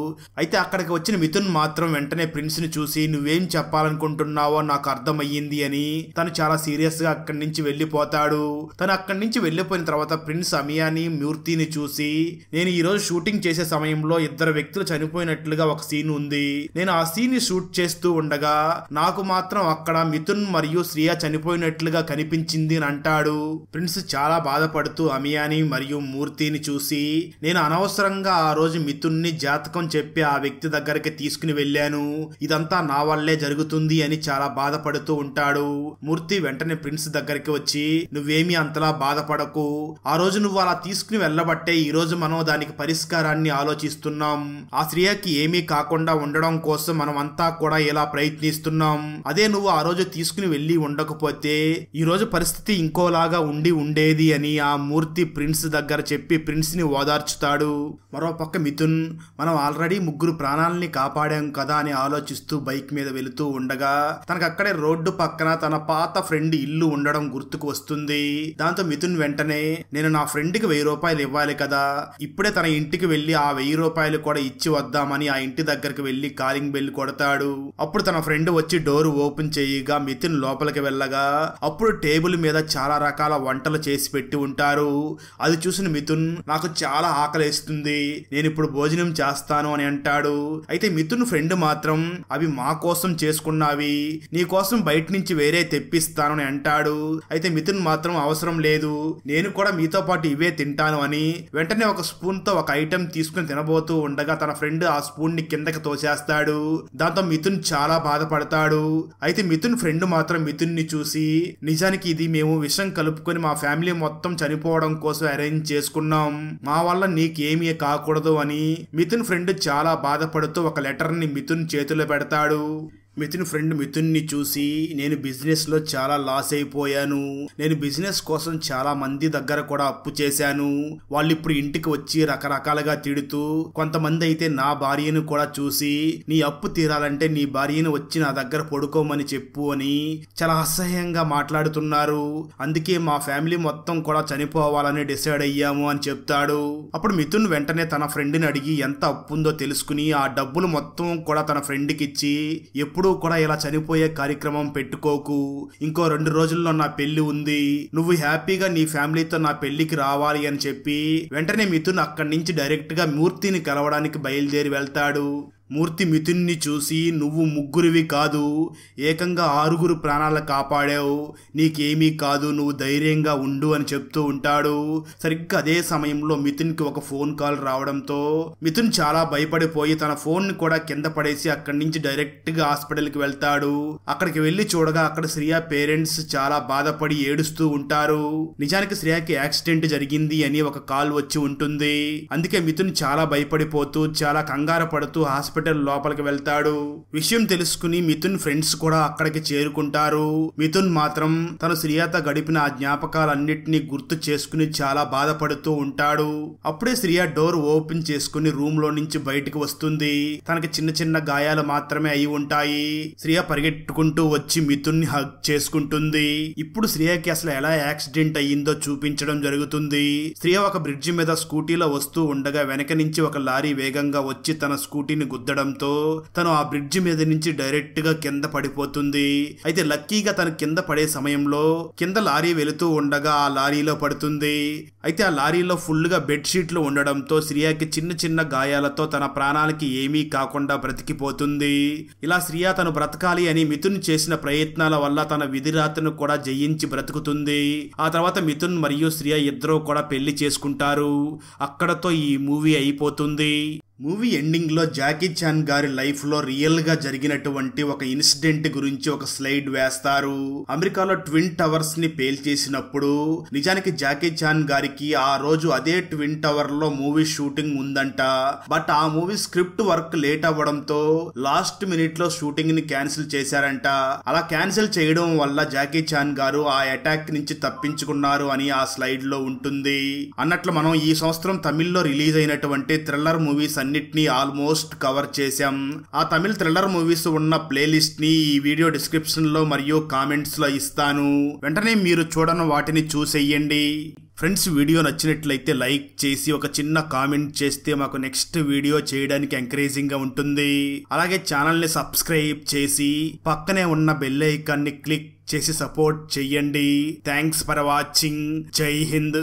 అయితే అక్కడికి వచ్చిన మిథున్ మాత్రం వెంటనే ప్రిన్స్ ని చూసి, నువ్వేం చెప్పాలనుకుంటున్నావో నాకు అర్థమయ్యింది అని తను చాలా సీరియస్ గా అక్కడి నుంచి వెళ్లిపోతాడు. తను అక్కడి నుంచి వెళ్లిపోయిన తర్వాత ప్రిన్స్ అమియాని మూర్తిని చూసి, నేను ఈ రోజు షూటింగ్ చేసే సమయంలో ఇద్దరు వ్యక్తులు చనిపోయినట్లుగా ఒక సీన్ ఉంది, నేను ఆ సీన్ ని షూట్ చేస్తూ ఉండగా నాకు మాత్రం అక్కడ మిథున్ మరియు శ్రియ చనిపోయినట్లుగా కనిపించింది అని అంటాడు. ప్రిన్స్ చాలా బాధపడుతూ అమియాని మరియు మూర్తిని చూసి, నేను అనవసరంగా ఆ రోజు మిథున్ని జాతకం చెప్పి ఆ వ్యక్తి దగ్గరికి తీసుకుని వెళ్ళాను, ఇదంతా నా వల్లే జరుగుతుంది అని చాలా బాధపడుతూ ఉంటాడు. మూర్తి వెంటనే ప్రిన్స్ దగ్గరికి వచ్చి, నువ్వేమీ అంతలా బాధపడకు, ఆ రోజు నువ్వు అలా తీసుకుని వెళ్ళబట్టే ఈ రోజు మనం దానికి పరిష్కారాన్ని ఆలోచిస్తున్నాం, ఆ శ్రియకి ఏమీ కాకుండా ఉండడం కోసం మనం అంతా కూడా ఇలా ప్రయత్నిస్తున్నాం, అదే నువ్వు ఆ రోజు తీసుకుని వెళ్ళి ఉండకపోతే ఈ రోజు పరిస్థితి ఇంకోలాగా ఉండి ఉండేది అని ఆ మూర్తి ప్రిన్స్ దగ్గర చెప్పి ప్రిన్స్ ని ఓదార్చుతాడు. మరోపక్క మిథున్, మనం ఆల్రెడీ ముగ్గురు ప్రాణాలని కాపాడాం కదా అని ఆలోచిస్తూ బైక్ మీద వెళుతూ ఉండగా తనకు అక్కడే రోడ్డు పక్కన తన పాత ఫ్రెండ్ ఇల్లు ఉండడం గుర్తుకు వస్తుంది. దాంతో మిథున్ వెంటనే, నేను నా ఫ్రెండ్ కి 1000 రూపాయలు ఇవ్వాలి కదా, ఇప్పుడే తన ఇంటికి వెళ్లి ఆ 1000 రూపాయలు కూడా ఇచ్చి వద్దామని ఆ ఇంటి దగ్గరికి వెళ్లి కాలింగ్ బెల్ కొడతాడు. అప్పుడు తన ఫ్రెండ్ వచ్చి డోర్ ఓపెన్ చేయగా మిథున్ లోపలికి వెళ్ళగా అప్పుడు టేబుల్ మీద చాలా రకాల వంటలు చేసి పెట్టి ఉంటారు. అది చూసిన మిథున్, నాకు చాలా ఆకలేస్తుంది, నేను ఇప్పుడు భోజనం చేస్తాను అని అంటాడు. అయితే మిథున్ ఫ్రెండ్ మాత్రం, అవి మా కోసం చేసుకున్నావి, నీ కోసం బయట నుంచి వేరే తెప్పిస్తాను అని అంటాడు. అయితే మిథున్ మాత్రం, అవసరం లేదు, నేను కూడా మీతో పాటు ఇవే తింటాను అని వెంటనే ఒక స్పూన్ తో ఒక ఐటెం తీసుకుని తినబోతూ ఉండగా తన ఫ్రెండ్ ఆ స్పూన్ ని కిందకి తోసేస్తాడు. దాంతో మిథున్ చాలా బాధపడతాడు. అయితే మిథున్ ఫ్రెండ్ మాత్రం మిథున్ ని చూసి, నిజానికి ఇది మేము విషం కలుపుకొని మా ఫ్యామిలీ మొత్తం చనిపోవడం కోసం అరేంజ్ చేసుకున్నాం, మా వల్ల నీకేమీ కాకూడదు అని మిథున్ ఫ్రెండ్ చాలా బాధపడుతూ ఒక లెటర్ ని మిథున్ చేతిలో పెడతాడు. మిథున్ ఫ్రెండ్ మిథున్ని చూసి, నేను బిజినెస్ లో చాలా లాస్ అయిపోయాను, నేను బిజినెస్ కోసం చాలా మంది దగ్గర కూడా అప్పు చేశాను, వాళ్ళు ఇప్పుడు ఇంటికి వచ్చి రకరకాలుగా తిడుతూ, కొంతమంది అయితే నా భార్యను కూడా చూసి, నీ అప్పు తీరాలంటే నీ భార్యను వచ్చి నా దగ్గర పడుకోమని చెప్పు అని చాలా అసహ్యంగా మాట్లాడుతున్నారు, అందుకే మా ఫ్యామిలీ మొత్తం కూడా చనిపోవాలని డిసైడ్ అయ్యాము అని చెప్తాడు. అప్పుడు మిథున్ వెంటనే తన ఫ్రెండ్ని అడిగి ఎంత అప్పు ఉందో తెలుసుకుని ఆ డబ్బులు మొత్తం కూడా తన ఫ్రెండ్కి ఇచ్చి, ఎప్పుడూ కూడా ఇలా చనిపోయే కార్యక్రమం పెట్టుకోకు, ఇంకో 2 రోజుల్లో నా పెళ్లి ఉంది, నువ్వు హ్యాపీగా నీ ఫ్యామిలీతో నా పెళ్లికి రావాలి అని చెప్పి వెంటనే మిథున్ అక్కడి నుంచి డైరెక్ట్ గా మూర్తిని కలవడానికి బయలుదేరి వెళ్తాడు. మూర్తి మిథున్ని చూసి, నువ్వు ముగ్గురివి కాదు, ఏకంగా 6 ప్రాణాలు కాపాడావు, నీకేమీ కాదు, నువ్వు ధైర్యంగా ఉండు అని చెప్తూ ఉంటాడు. సరిగ్గా అదే సమయంలో మిథున్ కి ఒక ఫోన్ కాల్ రావడంతో మిథున్ చాలా భయపడిపోయి తన ఫోన్ ని కూడా కింద పడేసి అక్కడి నుంచి డైరెక్ట్ గా హాస్పిటల్ కి వెళ్తాడు. అక్కడికి వెళ్లి చూడగా అక్కడ శ్రియ పేరెంట్స్ చాలా బాధపడి ఏడుస్తూ ఉంటారు. నిజానికి శ్రియకి యాక్సిడెంట్ జరిగింది అని ఒక కాల్ వచ్చి ఉంటుంది. అందుకే మిథున్ చాలా భయపడిపోతూ చాలా కంగారు పడుతూ హాస్పిటల్ లోపలికి వెళ్తాడు. విషయం తెలుసుకుని మిథున్ ఫ్రెండ్స్ కూడా అక్కడికి చేరుకుంటారు. మిథున్ మాత్రం తను శ్రియతో గడిపిన ఆ జ్ఞాపకాలన్నిటినీ గుర్తు చేసుకుని చాలా బాధపడుతూ ఉంటాడు. అప్పుడే శ్రియ డోర్ ఓపెన్ చేసుకుని రూమ్ లో నుంచి బయటకు వస్తుంది. తనకి చిన్న చిన్న గాయాలు మాత్రమే అయి ఉంటాయి. శ్రియ పరిగెట్టుకుంటూ వచ్చి మిథున్ ని హగ్ చేసుకుంటుంది. ఇప్పుడు శ్రియకి అసలు ఎలా యాక్సిడెంట్ అయ్యిందో చూపించడం జరుగుతుంది. శ్రియ ఒక బ్రిడ్జి మీద స్కూటీలో వస్తూ ఉండగా వెనక నుంచి ఒక లారీ వేగంగా వచ్చి తన స్కూటీని గుద్దడంతో తను ఆ బ్రిడ్జి మీద నుంచి డైరెక్ట్ గా కింద పడిపోతుంది. అయితే లక్కీగా తను కింద పడే సమయంలో కింద లారీ వెళుతూ ఉండగా ఆ లారీలో పడుతుంది. అయితే ఆ లారీలో ఫుల్ గా బెడ్షీట్లు ఉండడంతో శ్రియకి చిన్న చిన్న గాయాలతో తన ప్రాణాలకి ఏమీ కాకుండా బ్రతికిపోతుంది. ఇలా శ్రియ తను బ్రతకాలి అని మిథున్ చేసిన ప్రయత్నాల వల్ల తన విధిరాతను కూడా జయించి బ్రతుకుతుంది. ఆ తర్వాత మిథున్ మరియు శ్రియ ఇద్దరూ కూడా పెళ్లి చేసుకుంటారు. అక్కడతో ఈ మూవీ అయిపోతుంది. మూవీ ఎండింగ్ లో జాకీ చాన్ గారి లైఫ్ లో రియల్ గా జరిగినటువంటి ఒక ఇన్సిడెంట్ గురించి ఒక స్లైడ్ వేస్తారు. అమెరికాలో ట్విన్ టవర్స్ ని పేల్చేసినప్పుడు నిజానికి జాకీ చాన్ గారికి ఆ రోజు అదే ట్విన్ టవర్ లో మూవీ షూటింగ్ ఉందంట. బట్ ఆ మూవీ స్క్రిప్ట్ వర్క్ లేట్ అవ్వడంతో లాస్ట్ మినిట్ లో షూటింగ్ ని క్యాన్సిల్ చేశారంట. అలా క్యాన్సిల్ చేయడం వల్ల జాకీ చాన్ గారు ఆ అటాక్ నుంచి తప్పించుకున్నారు అని ఆ స్లైడ్ లో ఉంటుంది. అన్నట్లు మనం ఈ సంవత్సరం తమిళ్లో రిలీజ్ అయినటువంటి థ్రిల్లర్ మూవీస్ అన్నిటినీ ఆల్మోస్ట్ కవర్ చేశాం. ఆ తమిళ థ్రిల్లర్ మూవీస్ ఉన్న ప్లేలిస్ట్ ని ఈ వీడియో డిస్క్రిప్షన్ లో మరియు కామెంట్స్ లో ఇస్తాను. వెంటనే మీరు చూడని వాటిని చూసేయండి. ఫ్రెండ్స్, వీడియో నచ్చినట్లయితే లైక్ చేసి ఒక చిన్న కామెంట్ చేస్తే మాకు నెక్స్ట్ వీడియో చేయడానికి ఎంకరేజింగ్ గా ఉంటుంది. అలాగే ఛానల్ ని సబ్స్క్రైబ్ చేసి పక్కనే ఉన్న బెల్ ఐకాన్ ని క్లిక్ చేసి సపోర్ట్ చెయ్యండి. Thanks for watching. జై హింద్.